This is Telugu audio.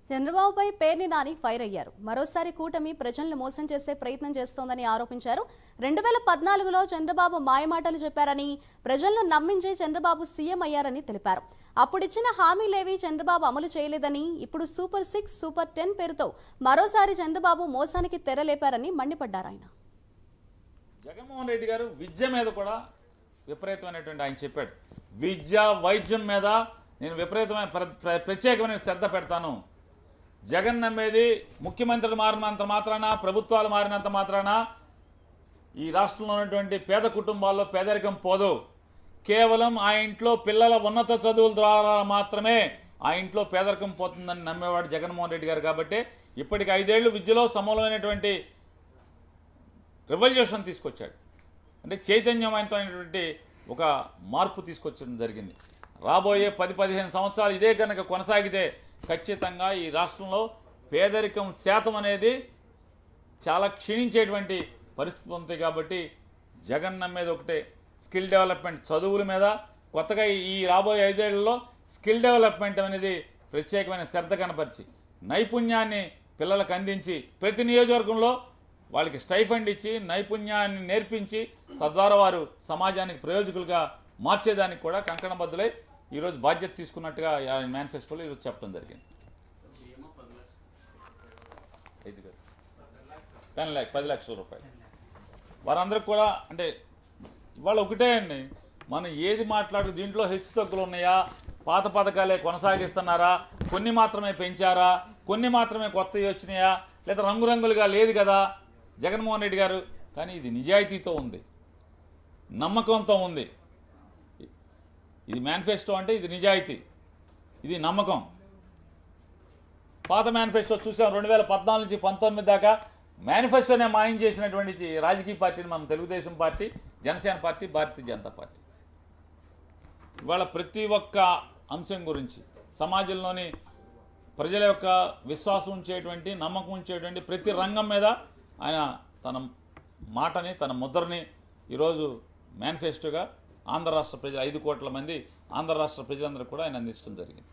చంద్రబాబుపై పేర్ని నాని ఫైర్ అయ్యారు. మరోసారి కూటమి ప్రజలను మోసం చేసే ప్రయత్నం చేస్తోందని ఆరోపించారు. 2014లో చంద్రబాబు మాయమాటలు చెప్పారని, ప్రజలను నమ్మించి చంద్రబాబు సీఎం అయ్యారని తెలిపారు. అప్పుడిచ్చిన హామీలేవి చంద్రబాబు అమలు చేయలేదని, ఇప్పుడు సూపర్ 6, సూపర్ 10 పేరుతో మరోసారి చంద్రబాబు మోసానికి తెరలేపారని మండిపడ్డారు. ఆయన జగన్మోహన్ రెడ్డి గారు విద్య మీద కూడా విపరీతమైనటువంటి ఆయన చెప్పాడు. విద్య వైద్యం మీద నేను విపరీతమైన ప్రత్యేకమైన శ్రద్ధ పెడతాను. జగన్ నమ్మేది ముఖ్యమంత్రులు మారినంత మాత్రాన, ప్రభుత్వాలు మారినంత మాత్రాన ఈ రాష్ట్రంలో ఉన్నటువంటి పేద కుటుంబాల్లో పేదరికం పోదు. కేవలం ఆ ఇంట్లో పిల్లల ఉన్నత చదువుల ద్వారా మాత్రమే ఆ ఇంట్లో పేదరికం పోతుందని నమ్మేవాడు జగన్మోహన్ రెడ్డి గారు. కాబట్టి ఇప్పటికి 5 ఏళ్లు విద్యలో సమూలమైనటువంటి రెవల్యూషన్ తీసుకొచ్చాడు. అంటే చైతన్యవంతమైనటువంటి ఒక మార్పు తీసుకొచ్చడం జరిగింది. రాబోయే 10-15 సంవత్సరాలు ఇదే కనుక కొనసాగితే ఖచ్చితంగా ఈ రాష్ట్రంలో పేదరికం శాతం అనేది చాలా క్షీణించేటువంటి పరిస్థితి ఉంది. కాబట్టి జగన్ నమ్మేది ఒకటే, స్కిల్ డెవలప్మెంట్. చదువుల మీద కొత్తగా ఈ రాబోయే 5 ఏళ్లలో స్కిల్ డెవలప్మెంట్ అనేది ప్రత్యేకమైన శ్రద్ధ కనపరిచి నైపుణ్యాన్ని పిల్లలకు అందించి ప్రతి నియోజకవర్గంలో వాళ్ళకి స్టైఫండ్ ఇచ్చి నైపుణ్యాన్ని నేర్పించి తద్వారా వారు సమాజానికి ప్రయోజకులుగా మార్చేదానికి కూడా కంకణబద్దులై ఈరోజు బాధ్యత తీసుకున్నట్టుగా మేనిఫెస్టోలో ఈరోజు చెప్పడం జరిగింది. 10 లక్షల రూపాయలు వారందరికి కూడా. అంటే ఇవాళ ఒకటే అండి, మనం ఏది మాట్లాడు దీంట్లో హెచ్చుతగ్గులు ఉన్నాయా, పాత పథకాలే కొనసాగిస్తున్నారా, కొన్ని మాత్రమే పెంచారా, కొన్ని మాత్రమే కొత్తవి వచ్చినాయా, లేదా రంగురంగులుగా లేదు కదా జగన్మోహన్ రెడ్డి గారు. కానీ ఇది నిజాయితీతో ఉంది, నమ్మకంతో ఉంది. ఇది మేనిఫెస్టో అంటే ఇది నిజాయితీ, ఇది నమ్మకం. పాత మేనిఫెస్టో చూసాం 2014 నుంచి 19 దాకా మేనిఫెస్టోనే మాయం చేసినటువంటి రాజకీయ పార్టీని మనం Telugu Desam party, Janasena party, Bharatiya Janata party. ఇవాళ ప్రతి ఒక్క అంశం గురించి సమాజంలోని ప్రజల యొక్క విశ్వాసం ఉంచేటువంటి, నమ్మకం ఉంచేటువంటి ప్రతి రంగం మీద ఆయన తన మాటని, తన ముద్రని ఈరోజు మేనిఫెస్టోగా ఆంధ్ర రాష్ట్ర ప్రజలు 5 కోట్ల మంది ఆంధ్ర రాష్ట్ర ప్రజలందరూ కూడా ఆయన అందించడం జరిగింది.